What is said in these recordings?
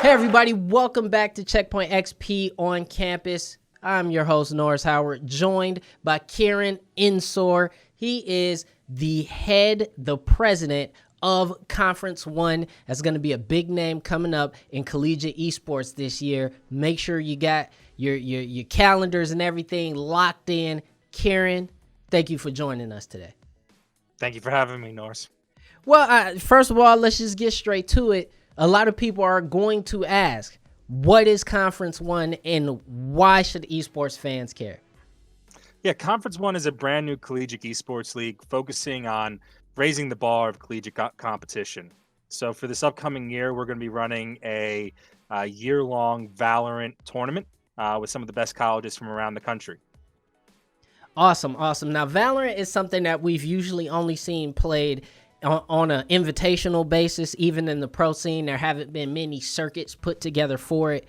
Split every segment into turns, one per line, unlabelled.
Hey everybody, welcome back to CheckpointXP On Campus. I'm your host, Norris Howard, joined by Kieran Insor. He is the president of Conference 1. That's going to be a big name coming up in Collegiate Esports this year. Make sure you got your calendars and everything locked in. Kieran, thank you for joining us today.
Thank you for having me, Norris.
Well, first of all, let's just get straight to it. A lot of people are going to ask, what is Conference 1 and why should esports fans care?
Yeah, Conference 1 is a brand new collegiate esports league focusing on raising the bar of collegiate competition. So for this upcoming year, we're going to be running a year-long Valorant tournament with some of the best colleges from around the country.
Awesome. Now, Valorant is something that we've usually only seen played on an invitational basis. Even in the pro scene, there haven't been many circuits put together for it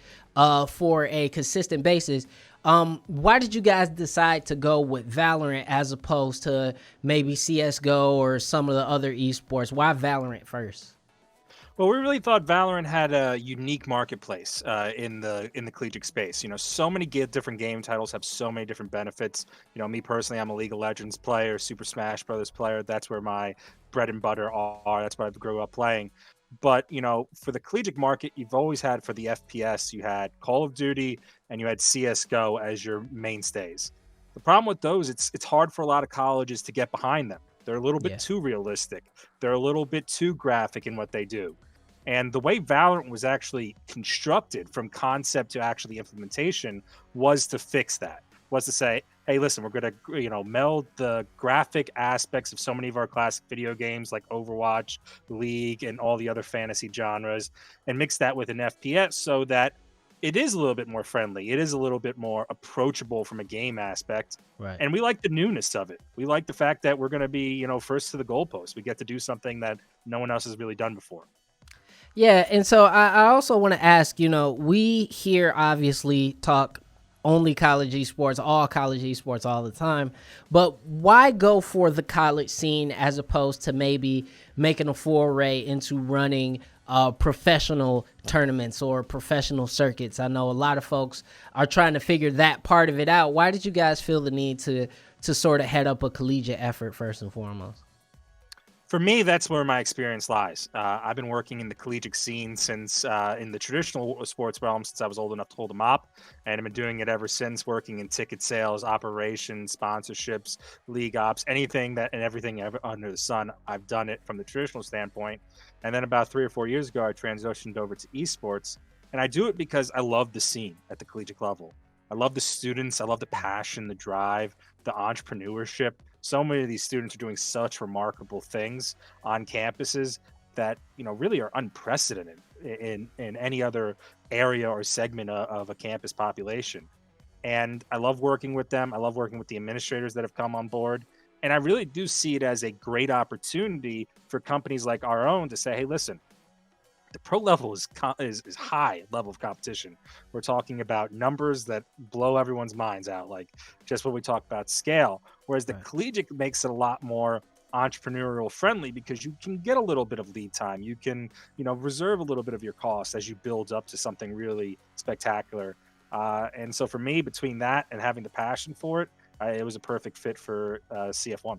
for a consistent basis. Why did you guys decide to go with Valorant as opposed to maybe CSGO or some of the other esports? Why Valorant first?
Well, we really thought Valorant had a unique marketplace in the collegiate space. You know, so many different game titles have so many different benefits. You know, me personally, I'm a League of Legends player, Super Smash Brothers player. That's where my bread and butter are. That's what I grew up playing. But, you know, for the collegiate market, you've always had, for the FPS, you had Call of Duty and you had CSGO as your mainstays. The problem with those, it's hard for a lot of colleges to get behind them. They're a little bit too realistic. They're a little bit too graphic in what they do. And the way Valorant was actually constructed from concept to actually implementation was to fix that, was to say, hey, listen, we're going to, you know, meld the graphic aspects of so many of our classic video games like Overwatch, League, and all the other fantasy genres and mix that with an FPS so that it is a little bit more friendly. It is a little bit more approachable from a game aspect.
Right.
And we like the newness of it. We like the fact that we're going to be, you know, first to the goalpost. We get to do something that no one else has really done before.
Yeah, and so I also want to ask, you know, we here obviously talk only college esports, all college esports all the time, but why go for the college scene as opposed to maybe making a foray into running professional tournaments or professional circuits? I know a lot of folks are trying to figure that part of it out. Why did you guys feel the need to sort of head up a collegiate effort first and foremost?
For me, that's where my experience lies. I've been working in the collegiate scene since in the traditional sports realm since I was old enough to hold a mop, and I've been doing it ever since, working in ticket sales, operations, sponsorships, league ops, anything that and everything under the sun. I've done it from the traditional standpoint. And then about 3 or 4 years ago, I transitioned over to esports, and I do it because I love the scene at the collegiate level. I love the students. I love the passion, the drive, the entrepreneurship. So many of these students are doing such remarkable things on campuses that, you know, really are unprecedented in any other area or segment of a campus population. And I love working with them. I love working with the administrators that have come on board. And I really do see it as a great opportunity for companies like our own to say, hey, listen, the pro level is high level of competition. We're talking about numbers that blow everyone's minds out, like just what we talk about scale. Whereas the collegiate makes it a lot more entrepreneurial friendly because you can get a little bit of lead time. You can, you know, reserve a little bit of your costs as you build up to something really spectacular. And so for me, between that and having the passion for it, it was a perfect fit for CF1.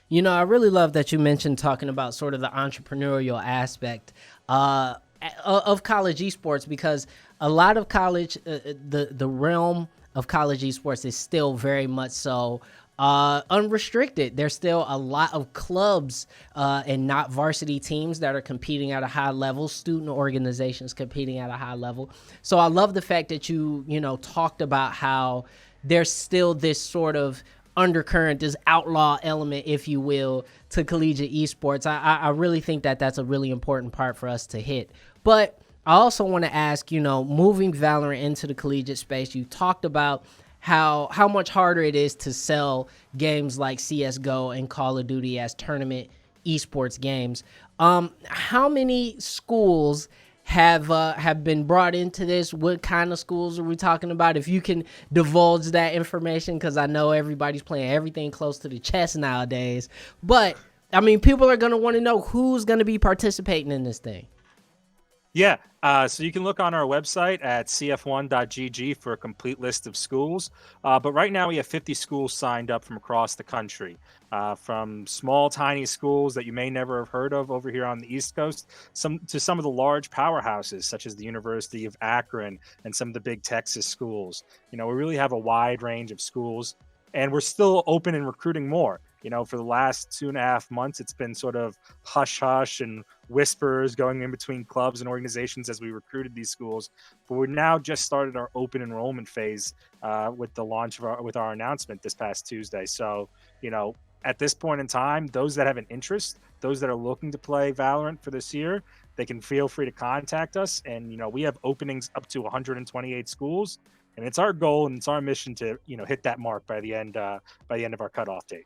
You know, I really love that you mentioned talking about sort of the entrepreneurial aspect of college esports, because a lot of college, the realm of college esports is still very much so unrestricted. There's still a lot of clubs and not varsity teams that are competing at a high level, student organizations competing at a high level. So I love the fact that you know, talked about how there's still this sort of undercurrent, this outlaw element, if you will, to collegiate esports. I really think that that's a really important part for us to hit. But I also want to ask, you know, moving Valorant into the collegiate space, you talked about how much harder it is to sell games like CSGO and Call of Duty as tournament esports games. How many schools have been brought into this? What kind of schools are we talking about? If you can divulge that information, because I know everybody's playing everything close to the chest nowadays. But I mean, people are going to want to know who's going to be participating in this thing.
Yeah, so you can look on our website at cf1.gg for a complete list of schools. But right now we have 50 schools signed up from across the country, from small, tiny schools that you may never have heard of over here on the East Coast, some of the large powerhouses such as the University of Akron and some of the big Texas schools. We really have a wide range of schools, and we're still open and recruiting more. For the last 2.5 months, it's been sort of hush hush and whispers going in between clubs and organizations as we recruited these schools. But we're now just started our open enrollment phase with the launch of our announcement this past Tuesday. So, at this point in time, those that have an interest, those that are looking to play Valorant for this year, they can feel free to contact us. And, we have openings up to 128 schools. And it's our goal and it's our mission to, hit that mark by the end of our cutoff date.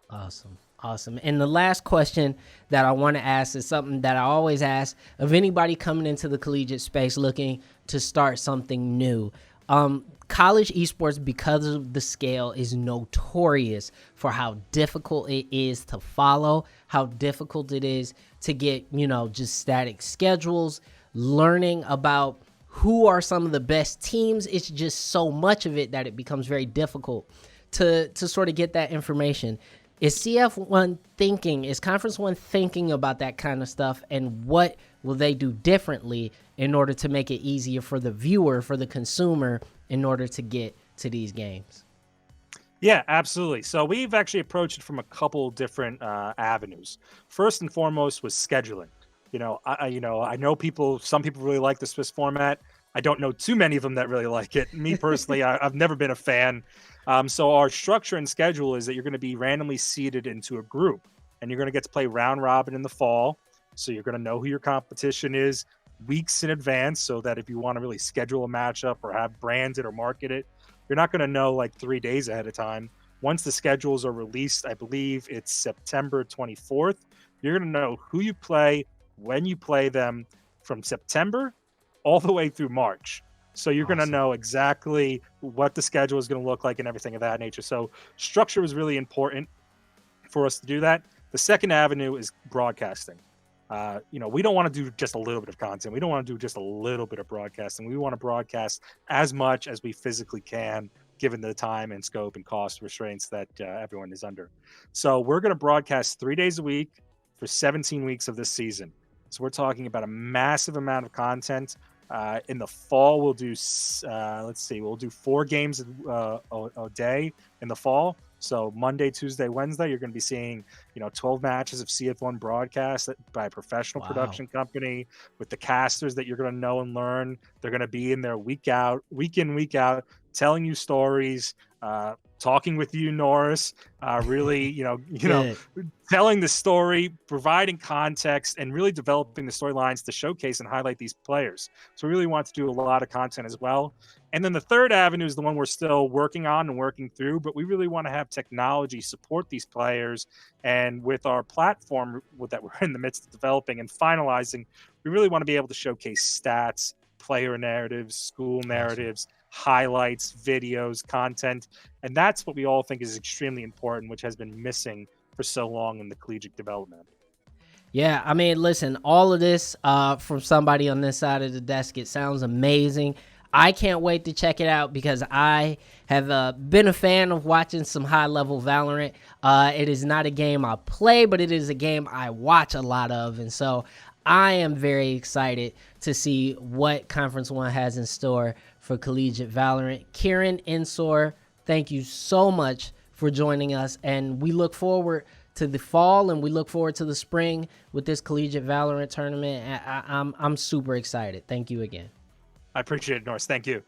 Awesome. And the last question that I want to ask is something that I always ask of anybody coming into the collegiate space looking to start something new. College esports, because of the scale, is notorious for how difficult it is to follow, how difficult it is to get, just static schedules, learning about who are some of the best teams. It's just so much of it that it becomes very difficult to sort of get that information. Is CF1 thinking, is Conference 1 thinking about that kind of stuff, and what will they do differently in order to make it easier for the viewer, for the consumer, in order to get to these games?
Yeah, absolutely. So we've actually approached it from a couple different avenues. First and foremost was scheduling. I know some people really like the Swiss format. I don't know too many of them that really like it. Me personally, I've never been a fan. So our structure and schedule is that you're going to be randomly seated into a group, and you're going to get to play round robin in the fall. So you're going to know who your competition is weeks in advance, so that if you want to really schedule a matchup or have brand it or market it, you're not going to know like 3 days ahead of time. Once the schedules are released, I believe it's September 24th, you're going to know who you play, when you play them, from September all the way through March. So you're going to know exactly what the schedule is going to look like and everything of that nature. So structure was really important for us to do that. The second avenue is broadcasting. We don't want to do just a little bit of content. We don't want to do just a little bit of broadcasting. We want to broadcast as much as we physically can, given the time and scope and cost restraints that everyone is under. So we're going to broadcast 3 days a week for 17 weeks of this season. So we're talking about a massive amount of content. In the fall, we'll do, we'll do 4 games a day in the fall. So Monday, Tuesday, Wednesday, you're going to be seeing, 12 matches of CF1 broadcast by a professional production company with the casters that you're going to know and learn. They're going to be in there week in, week out, telling you stories, talking with you, Norris, really, telling the story, providing context, and really developing the storylines to showcase and highlight these players. So we really want to do a lot of content as well. And then the third avenue is the one we're still working on and working through, but we really want to have technology support these players. And with our platform that we're in the midst of developing and finalizing, we really want to be able to showcase stats, player narratives, school narratives, highlights, videos, content. And that's what we all think is extremely important, which has been missing for so long in the collegiate development.
Yeah, I mean, listen, all of this from somebody on this side of the desk, it sounds amazing. I can't wait to check it out because I have been a fan of watching some high-level Valorant. It is not a game I play, but it is a game I watch a lot of. And so I am very excited to see what Conference 1 has in store for collegiate Valorant. Kieran, Ensor, thank you so much for joining us. And we look forward to the fall and we look forward to the spring with this collegiate Valorant tournament. I'm super excited. Thank you again.
I appreciate it, Norris. Thank you.